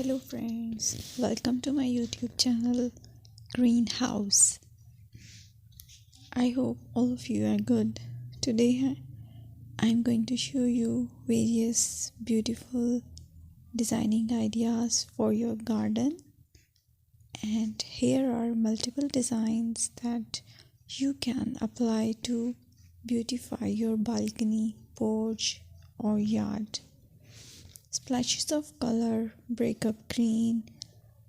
Hello friends, welcome to my YouTube channel Greenhouse. I hope all of you are good. Today I'm going to show you various beautiful designing ideas for your garden, and here are multiple designs that you can apply to beautify your balcony, porch or yard. Splashes of color break up green,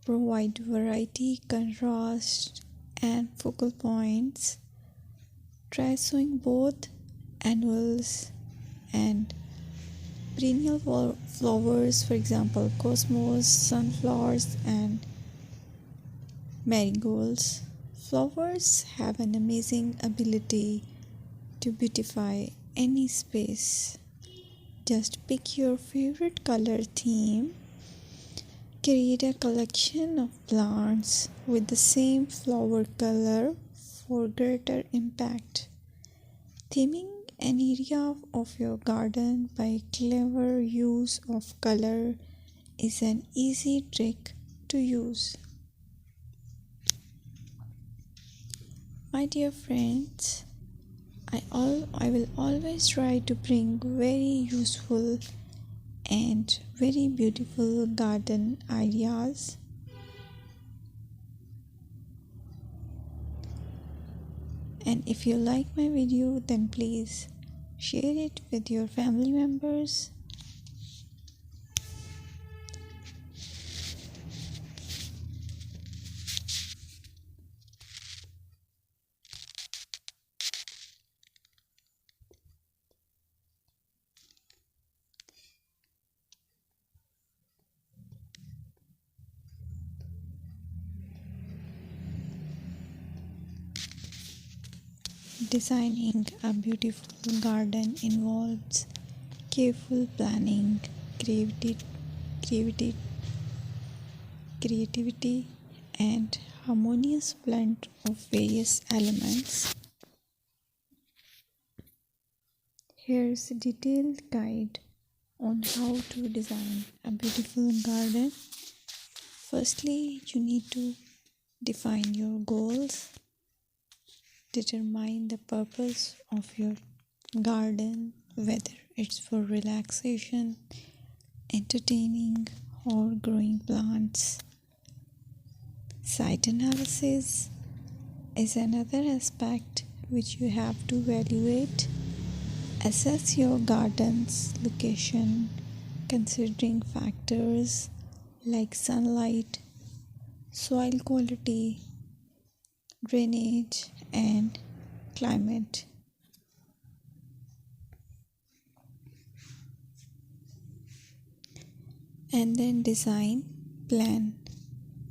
provide variety, contrast, and focal points. Try sowing both annuals and perennial flowers, for example, cosmos, sunflowers, and marigolds. Flowers have an amazing ability to beautify any space. Just pick your favorite color theme. Create a collection of plants with the same flower color for greater impact. Theming an area of your garden by clever use of color is an easy trick to use. My dear friends, I will always try to bring very useful and very beautiful garden ideas. And if you like my video, then please share it with your family members. Designing a beautiful garden involves careful planning, creativity, creativity, and harmonious blend of various elements. Here's a detailed guide on how to design a beautiful garden. Firstly, you need to define your goals. Determine the purpose of your garden, whether it's for relaxation, entertaining, or growing plants. Site analysis is another aspect which you have to evaluate. Assess your garden's location, considering factors like sunlight, soil quality, drainage, and climate. And then design plan.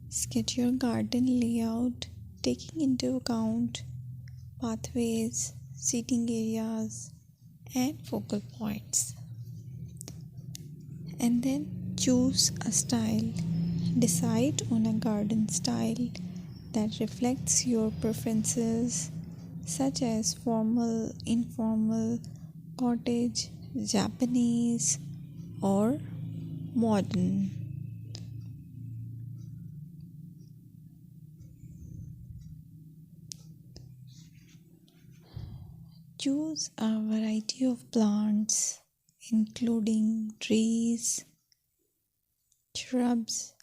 Sketch your garden layout, taking into account pathways, seating areas, and focal points. And then choose a style. Decide on a garden style that reflects your preferences, such as formal, informal, cottage, Japanese, or modern. Choose a variety of plants, including trees, shrubs,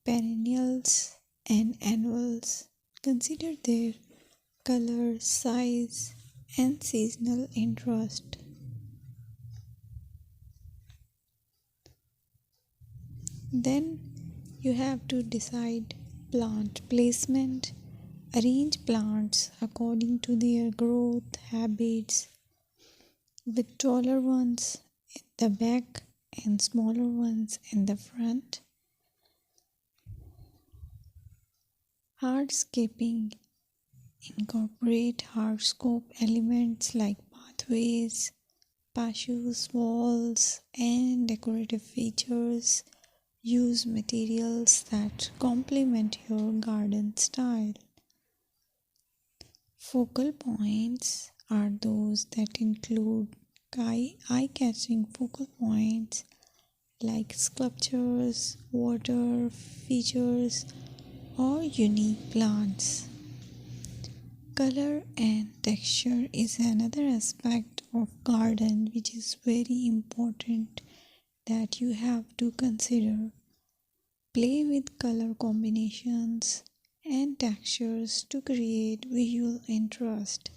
perennials, and annuals. Consider their color, size, and seasonal interest. Then you have to decide plant placement. Arrange plants according to their growth habits, with taller ones in the back and smaller ones in the front. Hardscaping. Incorporate hardscape elements like pathways, patios, walls, and decorative features. Use materials that complement your garden style. Focal points are those that include eye-catching focal points like sculptures, water features, or unique plants. Color and texture is another aspect of garden which is very important that you have to consider. Play with color combinations and textures to create visual interest.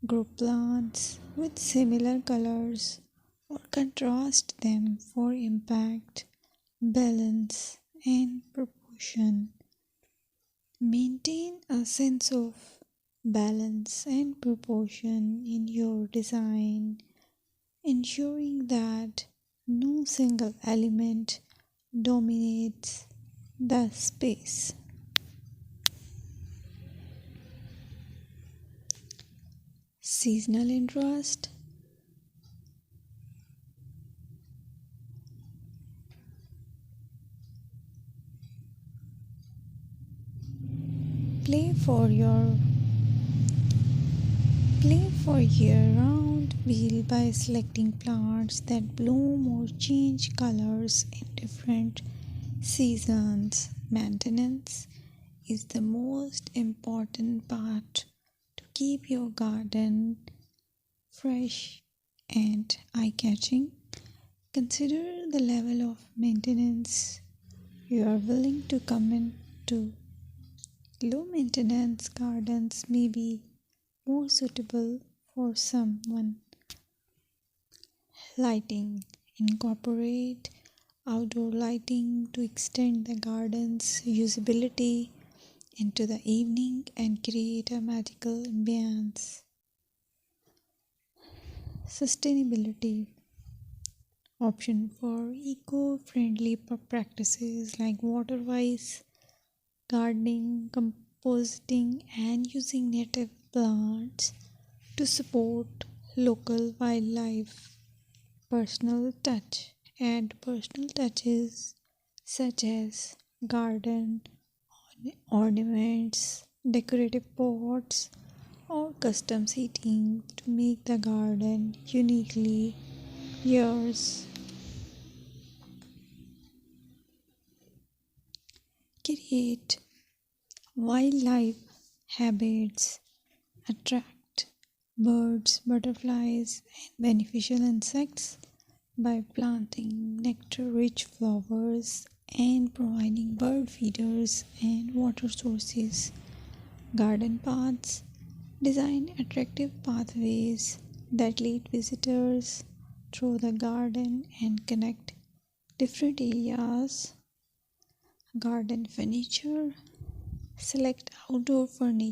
Group plants with similar colors or contrast them for impact, balance, and proportion. Maintain a sense of balance and proportion in your design, ensuring that no single element dominates the space. Seasonal interest. Play for your Play for year-round wheel by selecting plants that bloom or change colors in different seasons. Maintenance is the most important part to keep your garden fresh and eye-catching. Consider the level of maintenance you are willing to commit to. Low maintenance gardens may be more suitable for someone. Lighting. Incorporate outdoor lighting to extend the garden's usability into the evening and create a magical ambience. Sustainability. Option for eco-friendly practices like water-wise gardening, composting, and using native plants to support local wildlife. Personal touch. Add personal touches such as garden ornaments, decorative pots, or custom seating to make the garden uniquely yours. Create wildlife habits. Attract birds, butterflies, and beneficial insects by planting nectar-rich flowers and providing bird feeders and water sources. Garden paths. Design attractive pathways that lead visitors through the garden and connect different areas. Garden furniture. Select outdoor furniture